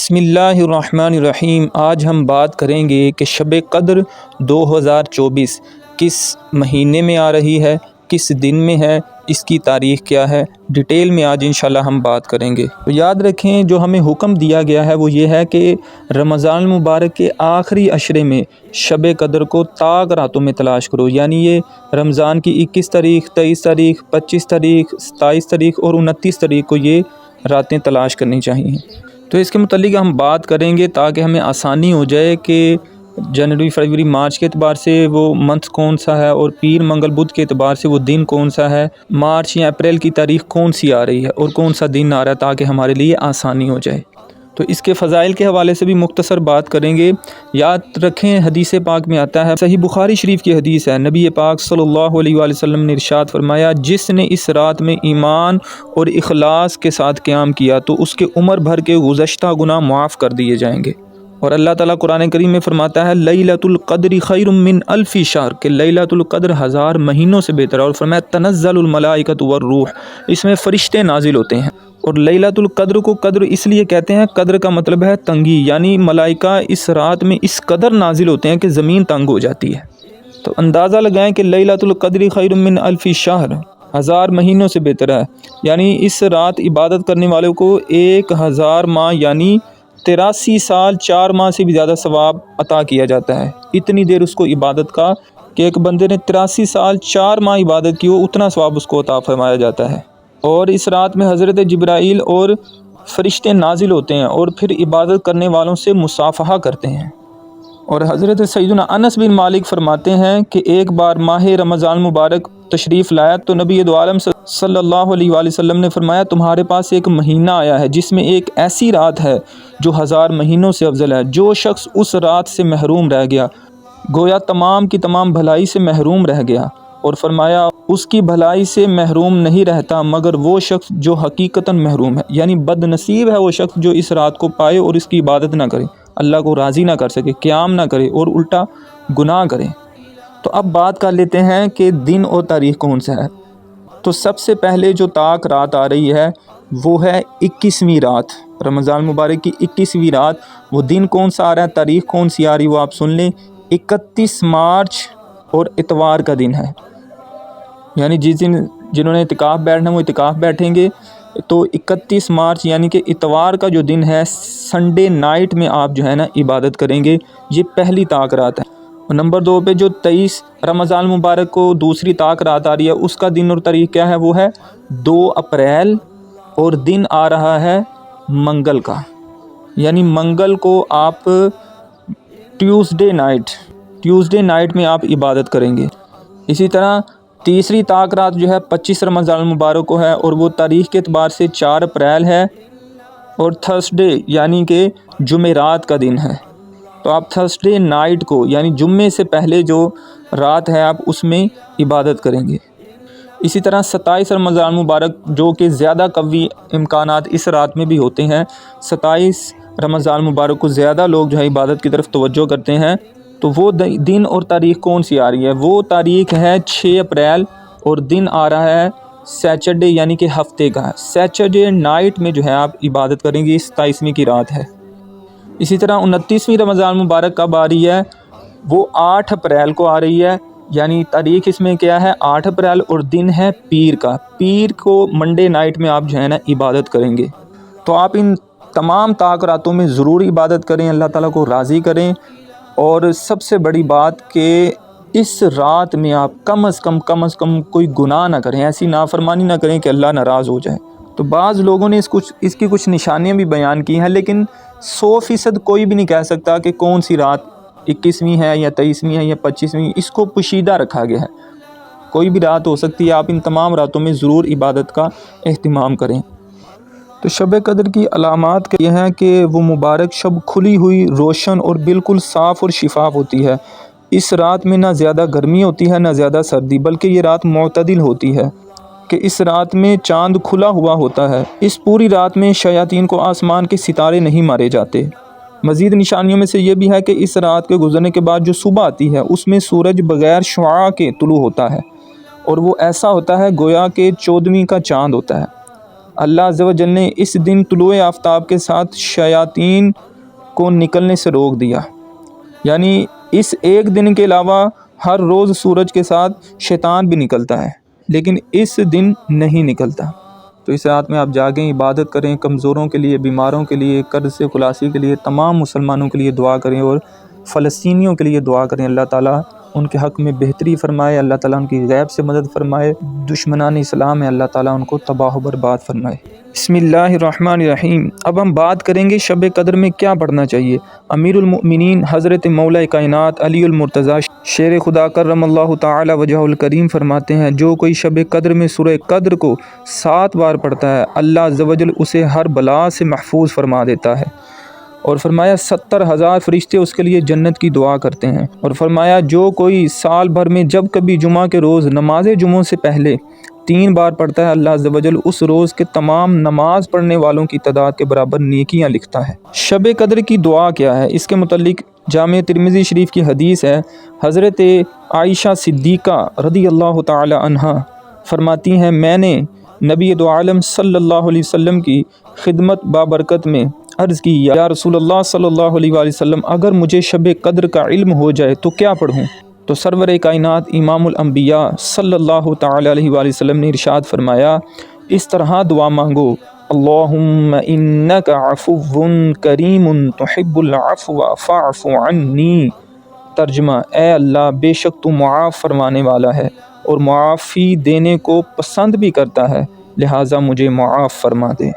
بسم اللہ الرحمن الرحیم۔ آج ہم بات کریں گے کہ شب قدر 2024 کس مہینے میں آ رہی ہے، کس دن میں ہے، اس کی تاریخ کیا ہے، ڈیٹیل میں آج انشاءاللہ ہم بات کریں گے۔ تو یاد رکھیں، جو ہمیں حکم دیا گیا ہے وہ یہ ہے کہ رمضان المبارک کے آخری عشرے میں شب قدر کو طاق راتوں میں تلاش کرو، یعنی یہ رمضان کی 21 تاریخ، 23 تاریخ، 25 تاریخ، 27 تاریخ اور 29 تاریخ کو یہ راتیں تلاش کرنی چاہیے۔ تو اس کے متعلق ہم بات کریں گے تاکہ ہمیں آسانی ہو جائے کہ جنوری، فروری، مارچ کے اعتبار سے وہ منتھ کون سا ہے اور پیر، منگل، بدھ کے اعتبار سے وہ دن کون سا ہے، مارچ یا اپریل کی تاریخ کون سی آ رہی ہے اور کون سا دن آ رہا ہے، تاکہ ہمارے لیے آسانی ہو جائے۔ تو اس کے فضائل کے حوالے سے بھی مختصر بات کریں گے۔ یاد رکھیں، حدیث پاک میں آتا ہے، صحیح بخاری شریف کی حدیث ہے، نبی پاک صلی اللہ علیہ وآلہ وسلم نے ارشاد فرمایا، جس نے اس رات میں ایمان اور اخلاص کے ساتھ قیام کیا تو اس کے عمر بھر کے گزشتہ گناہ معاف کر دیے جائیں گے۔ اور اللہ تعالیٰ قرآن کریم میں فرماتا ہے، لیلۃ القدر خیر من الف شہر، کہ لیلۃ القدر 1000 مہینوں سے بہتر ہے۔ اور فرمایا تنزل الملائکۃ والروح، اس میں فرشتے نازل ہوتے ہیں۔ اور لیلۃ القدر کو قدر اس لیے کہتے ہیں، قدر کا مطلب ہے تنگی، یعنی ملائکہ اس رات میں اس قدر نازل ہوتے ہیں کہ زمین تنگ ہو جاتی ہے۔ تو اندازہ لگائیں کہ لیلۃ القدر خیر من الف شہر 1000 مہینوں سے بہتر ہے، یعنی اس رات عبادت کرنے والوں کو 1000 ماہ یعنی 83 سال 4 ماہ سے بھی زیادہ ثواب عطا کیا جاتا ہے۔ اتنی دیر اس کو عبادت کا کہ ایک بندے نے 83 سال 4 ماہ عبادت کی ہو، اتنا ثواب اس کو عطا فرمایا جاتا ہے۔ اور اس رات میں حضرت جبرائیل اور فرشتے نازل ہوتے ہیں اور پھر عبادت کرنے والوں سے مصافحہ کرتے ہیں۔ اور حضرت سیدنا انس بن مالک فرماتے ہیں کہ ایک بار ماہ رمضان مبارک تشریف لایا تو نبی دو عالم صلی اللہ علیہ وآلہ وسلم نے فرمایا، تمہارے پاس ایک مہینہ آیا ہے جس میں ایک ایسی رات ہے جو 1000 مہینوں سے افضل ہے۔ جو شخص اس رات سے محروم رہ گیا گویا تمام کی تمام بھلائی سے محروم رہ گیا۔ اور فرمایا، اس کی بھلائی سے محروم نہیں رہتا مگر وہ شخص جو حقیقتاً محروم ہے، یعنی بد نصیب ہے وہ شخص جو اس رات کو پائے اور اس کی عبادت نہ کرے، اللہ کو راضی نہ کر سکے، قیام نہ کرے اور الٹا گناہ کرے۔ تو اب بات کر لیتے ہیں کہ دن اور تاریخ کون سا ہے۔ تو سب سے پہلے جو طاق رات آ رہی ہے وہ ہے 21ویں رات، رمضان مبارک کی 21ویں رات۔ وہ دن کون سا آ رہا ہے، تاریخ کون سی آ رہی ہے، وہ آپ سن لیں، 31 مارچ اور اتوار کا دن ہے۔ یعنی جس دن جنہوں نے اعتکاف بیٹھنا ہے وہ اعتکاف بیٹھیں گے۔ تو 31 مارچ یعنی کہ اتوار کا جو دن ہے، سنڈے نائٹ میں آپ جو ہے نا عبادت کریں گے، یہ پہلی طاق رات ہے۔ اور نمبر 2 پہ جو 23 رمضان مبارک کو دوسری طاق رات آ رہی ہے، اس کا دن اور تاریخ کیا ہے، وہ ہے 2 اپریل اور دن آ رہا ہے منگل کا، یعنی منگل کو آپ ٹیوزڈے نائٹ میں آپ عبادت کریں گے۔ اسی طرح تیسری طاق رات جو ہے 25 رمضان المبارک کو ہے اور وہ تاریخ کے اعتبار سے 4 اپریل ہے اور تھرسڈے یعنی کہ جمعرات کا دن ہے۔ تو آپ تھرسڈے نائٹ کو یعنی جمعے سے پہلے جو رات ہے آپ اس میں عبادت کریں گے۔ اسی طرح 27 رمضان مبارک جو کہ زیادہ قوی امکانات اس رات میں بھی ہوتے ہیں، 27 رمضان مبارک کو زیادہ لوگ جو ہے عبادت کی طرف توجہ کرتے ہیں۔ تو وہ دن اور تاریخ کون سی آ رہی ہے، وہ تاریخ ہے 6 اپریل اور دن آ رہا ہے سیچرڈے یعنی کہ ہفتے کا ہے۔ سیچرڈے نائٹ میں جو ہے آپ عبادت کریں گے، 27ویں کی رات ہے۔ اسی طرح 29ویں رمضان مبارک کب آ رہی ہے، وہ 8 اپریل کو آ رہی ہے، یعنی تاریخ اس میں کیا ہے 8 اپریل اور دن ہے پیر کا۔ پیر کو منڈے نائٹ میں آپ جو ہے نا عبادت کریں گے۔ تو آپ ان تمام طاق راتوں میں ضرور عبادت کریں، اللہ تعالیٰ کو راضی کریں۔ اور سب سے بڑی بات کہ اس رات میں آپ کم از کم کوئی گناہ نہ کریں، ایسی نافرمانی نہ کریں کہ اللہ ناراض ہو جائے۔ تو بعض لوگوں نے اس کی کچھ نشانیاں بھی بیان کی ہیں، لیکن 100% کوئی بھی نہیں کہہ سکتا کہ کون سی رات 21ویں ہے یا 23ویں ہے یا 25ویں، اس کو پوشیدہ رکھا گیا ہے، کوئی بھی رات ہو سکتی ہے۔ آپ ان تمام راتوں میں ضرور عبادت کا اہتمام کریں۔ تو شب قدر کی علامات یہ ہیں کہ وہ مبارک شب کھلی ہوئی، روشن اور بالکل صاف اور شفاف ہوتی ہے۔ اس رات میں نہ زیادہ گرمی ہوتی ہے نہ زیادہ سردی، بلکہ یہ رات معتدل ہوتی ہے کہ اس رات میں چاند کھلا ہوا ہوتا ہے۔ اس پوری رات میں شیاطین کو آسمان کے ستارے نہیں مارے جاتے۔ مزید نشانیوں میں سے یہ بھی ہے کہ اس رات کے گزرنے کے بعد جو صبح آتی ہے اس میں سورج بغیر شعاع کے طلوع ہوتا ہے اور وہ ایسا ہوتا ہے گویا کہ 14ویں کا چاند ہوتا ہے۔ اللہ عز و جل نے اس دن طلوع آفتاب کے ساتھ شیاطین کو نکلنے سے روک دیا، یعنی اس ایک دن کے علاوہ ہر روز سورج کے ساتھ شیطان بھی نکلتا ہے، لیکن اس دن نہیں نکلتا۔ تو اس رات میں آپ جاگیں، عبادت کریں، کمزوروں کے لیے، بیماروں کے لیے، قرض سے خلاصی کے لیے، تمام مسلمانوں کے لیے دعا کریں، اور فلسطینیوں کے لیے دعا کریں۔ اللہ تعالیٰ ان کے حق میں بہتری فرمائے، اللہ تعالیٰ ان کی غیب سے مدد فرمائے، دشمنان اسلام ہے اللہ تعالیٰ ان کو تباہ و برباد فرمائے۔ بسم اللہ الرحمن الرحیم۔ اب ہم بات کریں گے شب قدر میں کیا پڑھنا چاہیے۔ امیر المؤمنین حضرت مولا کائنات علی المرتضیٰ شیر خدا کرم اللہ تعالی وجہ الکریم فرماتے ہیں، جو کوئی شب قدر میں سورہ قدر کو 7 بار پڑھتا ہے، اللہ عز و جل اسے ہر بلا سے محفوظ فرما دیتا ہے، اور فرمایا 70,000 فرشتے اس کے لیے جنت کی دعا کرتے ہیں، اور فرمایا جو کوئی سال بھر میں جب کبھی جمعہ کے روز نماز جمعہ سے پہلے 3 بار پڑھتا ہے، اللہ عز و جل اس روز کے تمام نماز پڑھنے والوں کی تعداد کے برابر نیکیاں لکھتا ہے۔ شب قدر کی دعا کیا ہے؟ اس کے متعلق جامع ترمذی شریف کی حدیث ہے، حضرت عائشہ صدیقہ رضی اللہ تعالی عنہا فرماتی ہیں، میں نے نبی دو عالم صلی اللہ علیہ وسلم کی خدمت بابرکت میں عرض کی، یا رسول اللہ صلی اللہ علیہ وآلہ وسلم، اگر مجھے شب قدر کا علم ہو جائے تو کیا پڑھوں؟ تو سرور کائنات امام الانبیاء صلی اللہ تعالی علیہ وآلہ وسلم نے ارشاد فرمایا، اس طرح دعا مانگو، اللہم انک عفو کریم تحب العفو فاعف عنی۔ ترجمہ، اے اللہ بے شک تو معاف فرمانے والا ہے اور معافی دینے کو پسند بھی کرتا ہے، لہٰذا مجھے معاف فرما دے۔